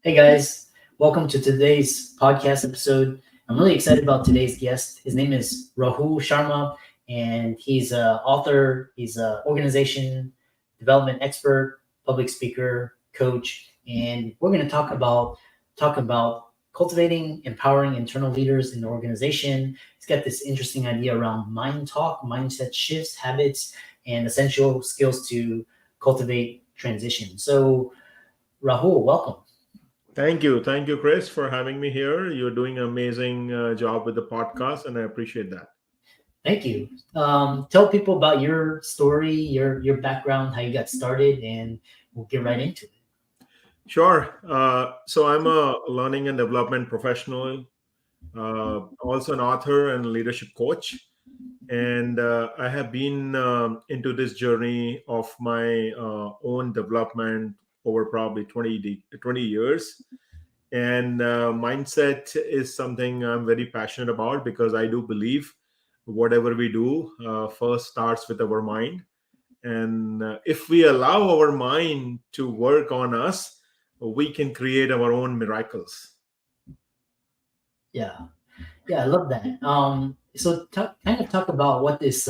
Hey guys, welcome to today's podcast episode. I'm really excited about today's guest. His name is Rahul Sharma, and he's an author, he's an organization development expert, public speaker, coach, and we're going to talk about cultivating, empowering internal leaders in the organization. He's got this interesting idea around mind talk, mindset shifts, habits, and essential skills to cultivate transition. So, Rahul, welcome. Thank you, Chris, for having me here. You're doing an amazing job with the podcast, and I appreciate that. Thank you. Tell people about your story, your background, how you got started, and we'll get right into it. Sure. So I'm a learning and development professional, also an author and leadership coach, and I have been into this journey of my own development over probably 20 years. And mindset is something I'm very passionate about because I do believe whatever we do first starts with our mind. And if we allow our mind to work on us, we can create our own miracles. Yeah, yeah, I love that. Kind of talk about what this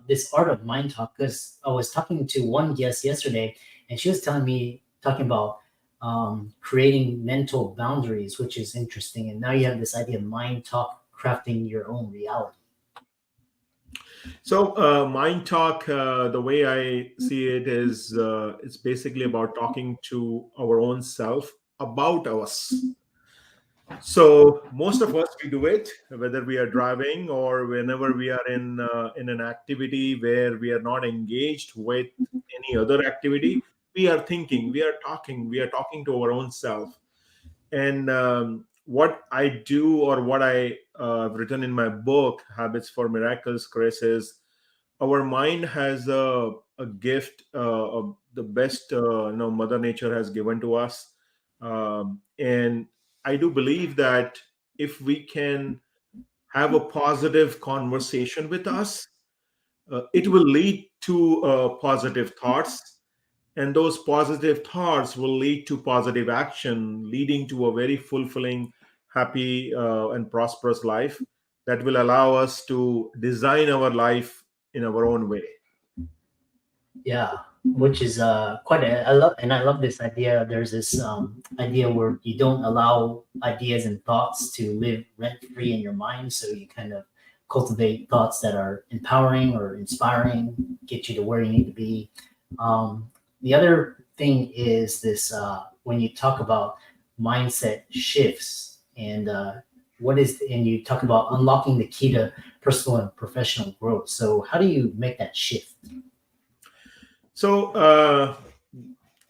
this art of mind talk. Because I was talking to one guest yesterday, and she was telling me talking about creating mental boundaries, which is interesting. And now you have this idea of mind talk, crafting your own reality. So, mind talk, the way I see it is it's basically about talking to our own self about us. So most of us we do it whether we are driving or whenever we are in an activity where we are not engaged with any other activity. We are thinking, we are talking to our own self. And what I do, or what I have written in my book, Habits for Miracles, Chris, is our mind has a gift of the best Mother Nature has given to us. And I do believe that if we can have a positive conversation with us, it will lead to positive thoughts, and those positive thoughts will lead to positive action, leading to a very fulfilling, happy, and prosperous life that will allow us to design our life in our own way. Yeah, which is quite a, I love, and I love this idea. There's this idea where you don't allow ideas and thoughts to live rent free in your mind, so you kind of cultivate thoughts that are empowering or inspiring, get you to where you need to be. The other thing is this when you talk about mindset shifts and and you talk about unlocking the key to personal and professional growth. So how do you make that shift? So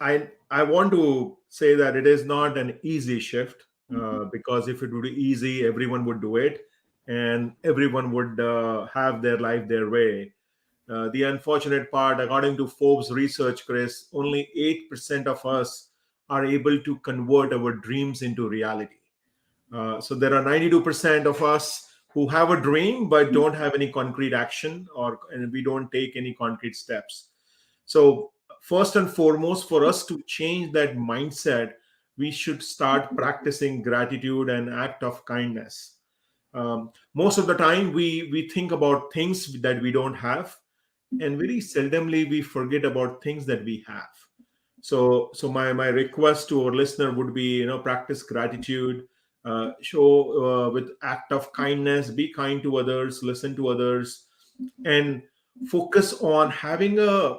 I want to say that it is not an easy shift, because if it would be easy, everyone would do it, and everyone would have their life their way. The unfortunate part, according to Forbes research, Chris, only 8% of us are able to convert our dreams into reality. So there are 92% of us who have a dream but don't have any concrete action, and we don't take any concrete steps. So, first and foremost, for us to change that mindset, we should start practicing gratitude and act of kindness. Most of the time, we think about things that we don't have, and very seldomly we forget about things that we have. So my request to our listener would be, practice gratitude, show with act of kindness, be kind to others, listen to others, and focus on having a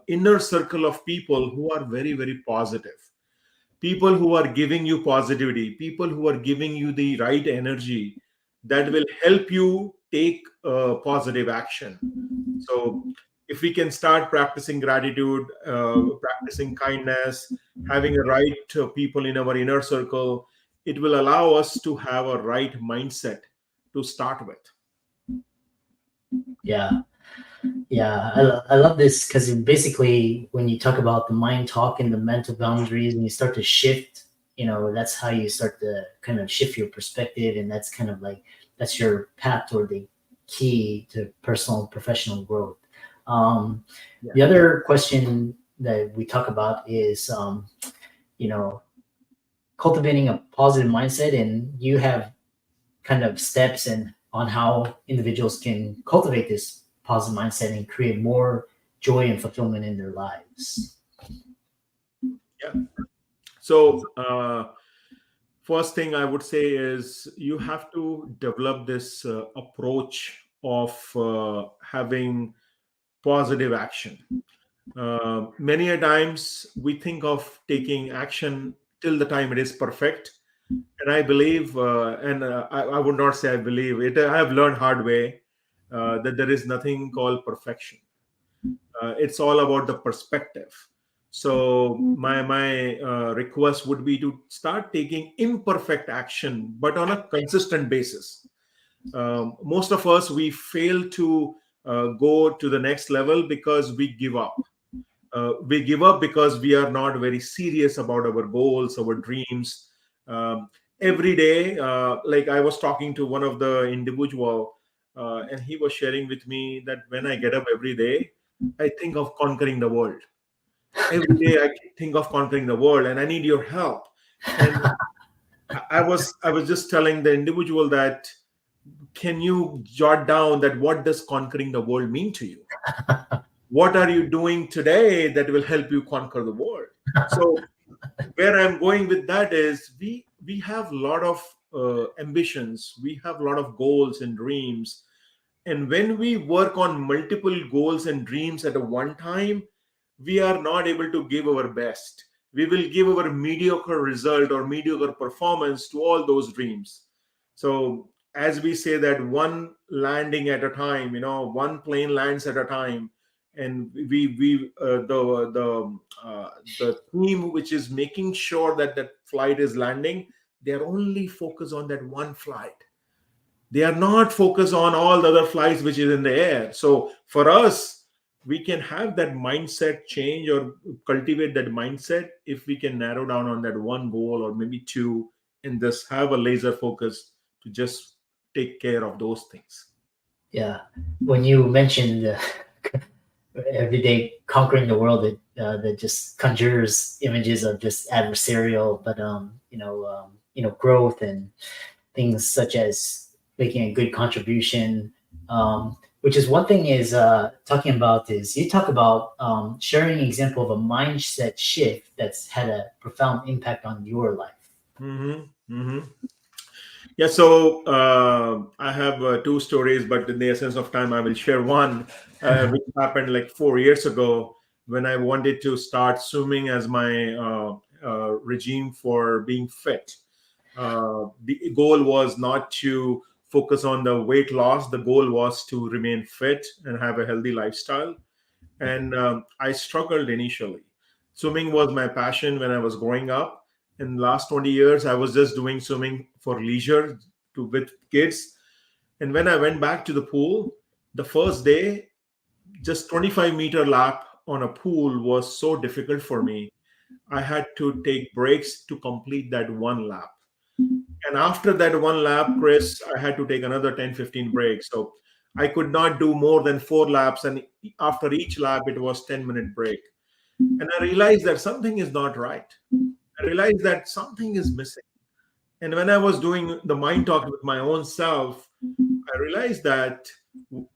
inner circle of people who are very, very positive, people who are giving you positivity, people who are giving you the right energy that will help you take positive action. So if we can start practicing gratitude, practicing kindness, having a right people in our inner circle, it will allow us to have a right mindset to start with. Yeah. Yeah, I love this because basically, when you talk about the mind talk and the mental boundaries, and you start to shift, that's how you start to kind of shift your perspective, and that's kind of like that's your path toward the key to personal and professional growth. Yeah. The other question that we talk about is, you know, cultivating a positive mindset, and you have kind of steps and on how individuals can cultivate this positive mindset and create more joy and fulfillment in their lives. Yeah. So, first thing I would say is you have to develop this approach of having positive action. Many a times we think of taking action till the time it is perfect, and I believe, and I would not say I believe it. I have learned hard way that there is nothing called perfection. It's all about the perspective. So my request would be to start taking imperfect action, but on a consistent basis. Most of us, we fail to go to the next level because we give up because we are not very serious about our goals, our dreams. Um, every day, like I was talking to one of the individual, and he was sharing with me that when I get up every day, I think of conquering the world. Every day, I think of conquering the world, and I need your help. And I was just telling the individual that, can you jot down that what does conquering the world mean to you? What are you doing today that will help you conquer the world? So where I'm going with that is we have a lot of ambitions, we have a lot of goals and dreams, and when we work on multiple goals and dreams at a one time, we are not able to give our best. We will give our mediocre result or mediocre performance to all those dreams. So as we say that one landing at a time, one plane lands at a time, and we the team which is making sure that that flight is landing, they are only focused on that one flight. They are not focused on all the other flights which is in the air. So for us, we can have that mindset change or cultivate that mindset if we can narrow down on that one goal or maybe two, and just have a laser focus to just take care of those things. Yeah, when you mentioned every day conquering the world, that just conjures images of just adversarial, but growth and things such as making a good contribution. Which is one thing is talking about is you talk about sharing an example of a mindset shift that's had a profound impact on your life. Hmm. Hmm. Yeah, so I have two stories, but in the essence of time, I will share one, which happened like 4 years ago when I wanted to start swimming as my regime for being fit. The goal was not to focus on the weight loss, the goal was to remain fit and have a healthy lifestyle. And I struggled initially. Swimming was my passion when I was growing up. In the last 20 years, I was just doing swimming for leisure to with kids. And when I went back to the pool, the first day, just 25-meter lap on a pool was so difficult for me. I had to take breaks to complete that one lap. And after that one lap, Chris, I had to take another 10, 15 breaks. So I could not do more than 4 laps. And after each lap, it was 10-minute break. And I realized that something is not right. I realized that something is missing. And when I was doing the mind talk with my own self, I realized that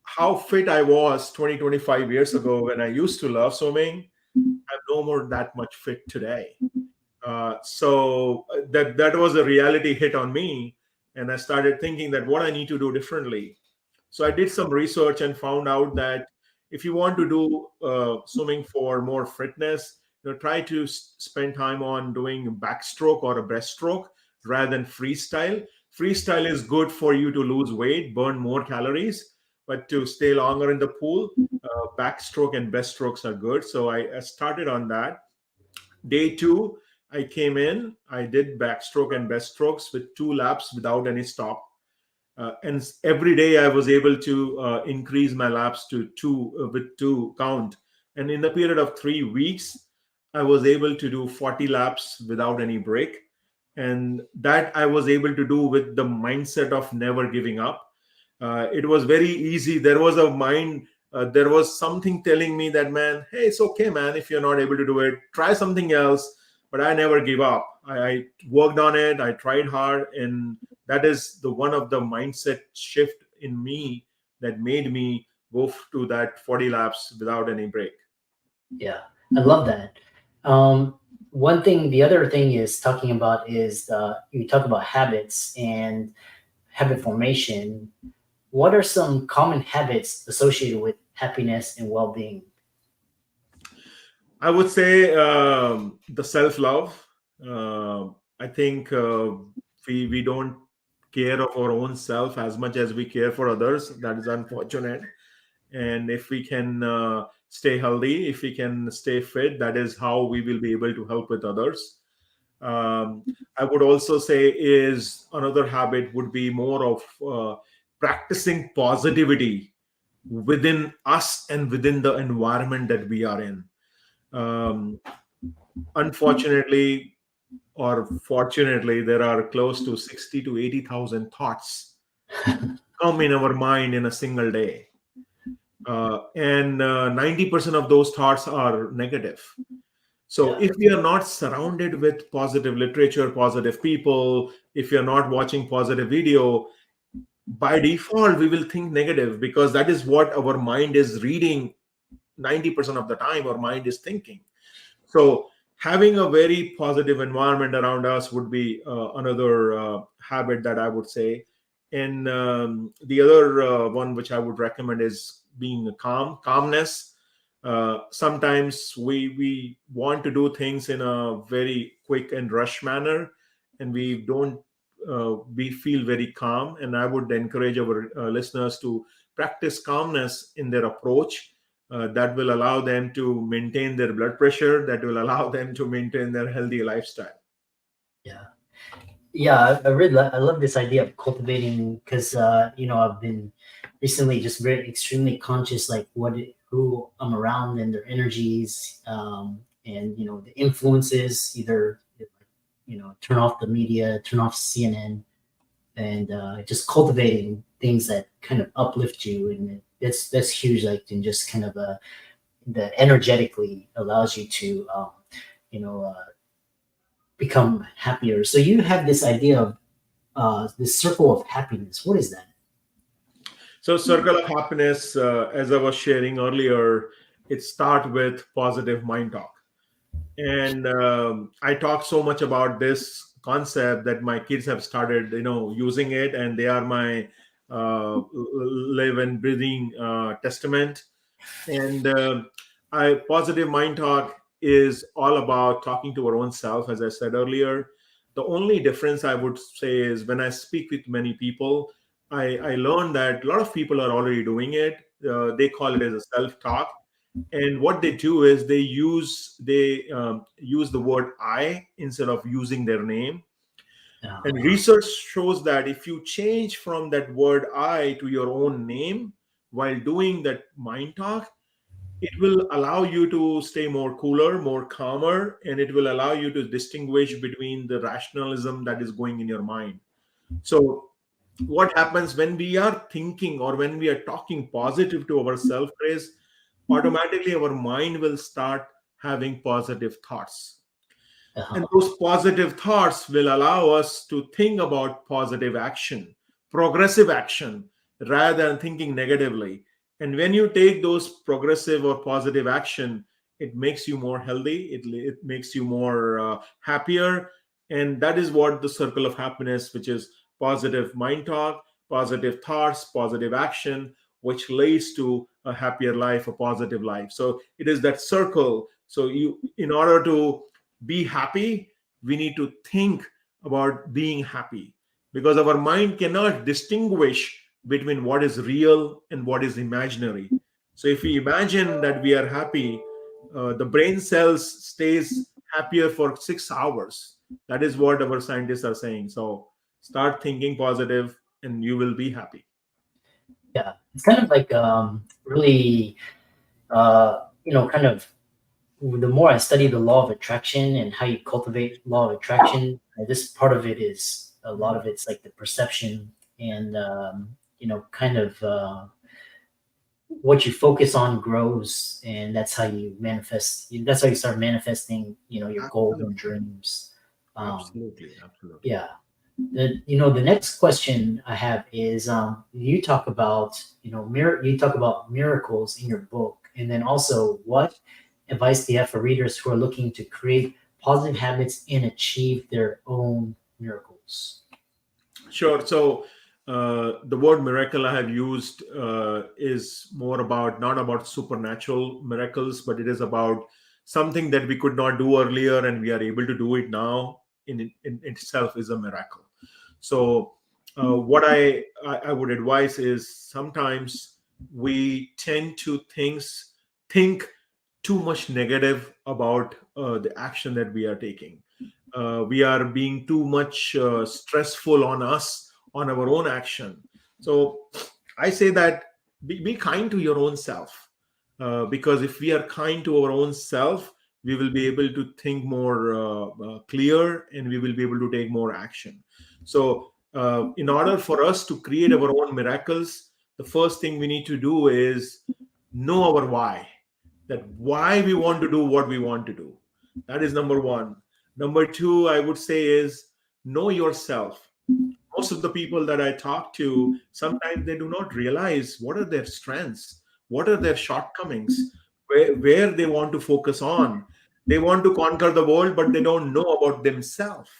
how fit I was 20, 25 years ago when I used to love swimming, I'm no more that much fit today. So that was a reality hit on me, and I started thinking that what I need to do differently. So I did some research and found out that if you want to do swimming for more fitness, try to spend time on doing backstroke or a breaststroke rather than freestyle. Freestyle is good for you to lose weight, burn more calories, but to stay longer in the pool, backstroke and breaststrokes are good. So I started on that. Day two, I came in, I did backstroke and breaststrokes with 2 laps without any stop. And every day I was able to increase my laps to two with two count. And in the period of 3 weeks, I was able to do 40 laps without any break. And that I was able to do with the mindset of never giving up. It was very easy. There was something telling me that, man, hey, it's okay, man. If you're not able to do it, try something else. But I never give up. I worked on it. I tried hard, and that is the one of the mindset shift in me that made me go to that 40 laps without any break. Yeah, I love that. Um, One thing, the other thing is talking about is you talk about habits and habit formation. What are some common habits associated with happiness and well-being? I would say the self love. I think we don't care of our own self as much as we care for others. That is unfortunate. And if we can stay healthy, if we can stay fit, that is how we will be able to help with others. Um, I would also say is another habit would be more of practicing positivity within us and within the environment that we are in. Um, Unfortunately or fortunately, there are close to 60 to 80,000 thoughts come in our mind in a single day. And 90% of those thoughts are negative. So Yeah, if we are not surrounded with positive literature, positive people, if you're not watching positive video, by default, we will think negative because that is what our mind is reading 90% of the time, our mind is thinking. So having a very positive environment around us would be another habit that I would say. And the other one which I would recommend is being calmness. Sometimes we want to do things in a very quick and rush manner, and we don't we feel very calm. And I would encourage our listeners to practice calmness in their approach. That will allow them to maintain their blood pressure, that will allow them to maintain their healthy lifestyle. yeah, yeah. I really I love this idea of cultivating because I've been recently just very extremely conscious like who I'm around and their energies, and the influences either turn off the media, turn off CNN, and just cultivating things that kind of uplift you, and that's huge. Like, and just kind of that energetically allows you to you know uh, become happier. So you have this idea of this circle of happiness. What is that? So, circle of happiness, as I was sharing earlier, it start with positive mind talk. And I talk so much about this concept that my kids have started, using it, and they are my live and breathing testament. And I positive mind talk is all about talking to our own self, as I said earlier. The only difference I would say is when I speak with many people, I learned that a lot of people are already doing it. They call it as a self talk, and what they do is they use the word I instead of using their name. And Uh, research shows that if you change from that word I to your own name while doing that mind talk, it will allow you to stay more cooler, more calmer, and it will allow you to distinguish between the rationalism that is going in your mind. So what happens when we are thinking or when we are talking positive to ourselves is automatically our mind will start having positive thoughts, and uh, those positive thoughts will allow us to think about positive action, progressive action, rather than thinking negatively. And when you take those progressive or positive action, it makes you more healthy, it makes you more happier. And that is what the circle of happiness, which is positive mind talk, positive thoughts, positive action, which leads to a happier life, a positive life. So it is that circle. So you, in order to be happy, we need to think about being happy, because our mind cannot distinguish between what is real and what is imaginary. So if we imagine that we are happy, the brain cells stays happier for 6 hours. That is what our scientists are saying. So start thinking positive and you will be happy. yeah, it's kind of like really kind of the more I study the law of attraction and how you cultivate law of attraction, this part of it is a lot of it's like the perception and kind of what you focus on grows, and that's how you manifest. That's how you start manifesting, your goals and Absolutely. dreams. Um, Absolutely, absolutely. yeah. The next question I have is, you talk about, you talk about miracles in your book, and then also what advice do you have for readers who are looking to create positive habits and achieve their own miracles? Sure. So the word miracle I have used is more about not about supernatural miracles, but it is about something that we could not do earlier and we are able to do it now. In itself is a miracle. So what I would advise is sometimes we tend to think too much negative about the action that we are taking. We are being too much stressful on us on our own action. So I say that be kind to your own self, because if we are kind to our own self, we will be able to think more clear, and we will be able to take more action. So in order for us to create our own miracles, the first thing we need to do is know our why, that why we want to do what we want to do. That is number one. Number two, I would say, is know yourself. Most of the people that I talk to, sometimes they do not realize what are their strengths, what are their shortcomings, where they want to focus on. They want to conquer the world, but they don't know about themselves.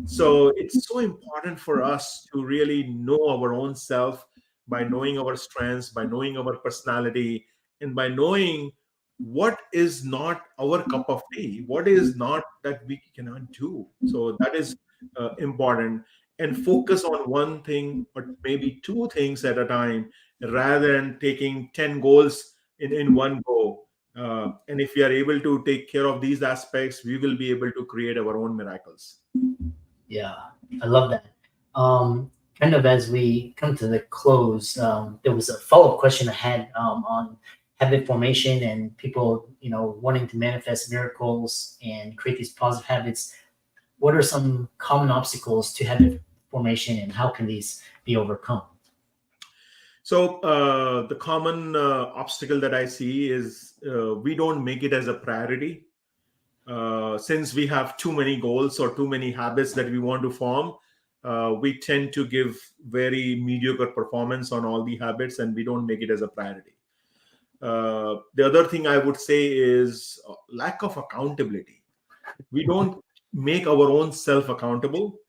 So it's so important for us to really know our own self by knowing our strengths, by knowing our personality, and by knowing what is not our cup of tea, what is not that we cannot do. So that is important, and focus on one thing or maybe two things at a time rather than taking 10 goals in one go. And if we are able to take care of these aspects, we will be able to create our own miracles. Yeah, I love that. Kind of as we come to the close, there was a follow-up question I had, on habit formation and people, wanting to manifest miracles and create these positive habits. What are some common obstacles to habit formation, and how can these be overcome? So the common obstacle that I see is we don't make it as a priority. Since we have too many goals or too many habits that we want to form, we tend to give very mediocre performance on all the habits, and we don't make it as a priority. The other thing I would say is lack of accountability. We don't make our own self accountable,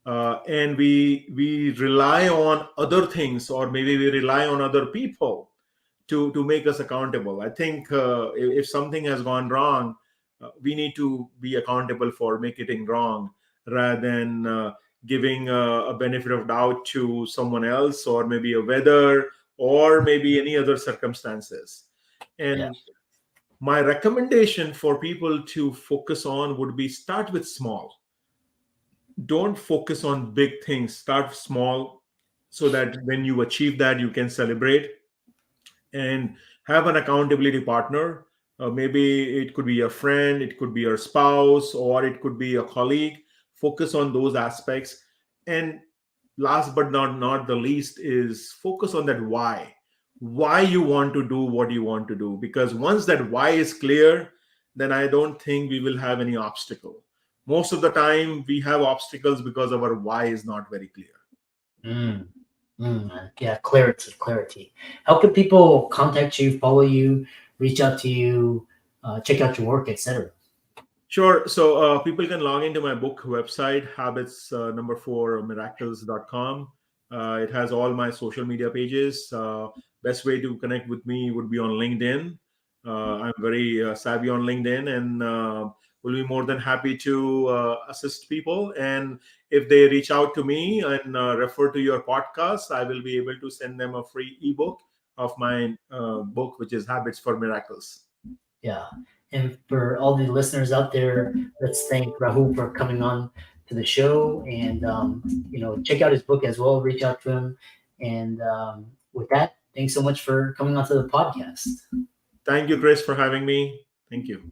and we rely on other things, or maybe we rely on other people to make us accountable. I think if something has gone wrong, we need to be accountable for making it wrong, rather than giving a benefit of doubt to someone else, or maybe a weather, or maybe any other circumstances. Yeah. And my recommendation for people to focus on would be start with small. Don't focus on big things. Start small, so that when you achieve that, you can celebrate, and have an accountability partner. Maybe it could be your friend, it could be your spouse, or it could be a colleague. Focus on those aspects. And last but not the least is focus on that why you want to do what you want to do, because once that why is clear, then I don't think we will have any obstacle. Most of the time we have obstacles because our why is not very clear. Mm, yeah, clarity, clarity. How can people contact you, follow you, reach out to you, check out your work, etc.? Sure. So people can log into my book website, habits number four miracles.com. It has all my social media pages. Best way to connect with me would be on LinkedIn. I'm very savvy on LinkedIn, and will be more than happy to assist people. And if they reach out to me and refer to your podcast, I will be able to send them a free ebook of my book, which is Habits for Miracles. Yeah. And for all the listeners out there, let's thank Rahul for coming on to the show, and, check out his book as well, reach out to him. And, with that, thanks so much for coming onto the podcast. Thank you, Chris, for having me. Thank you.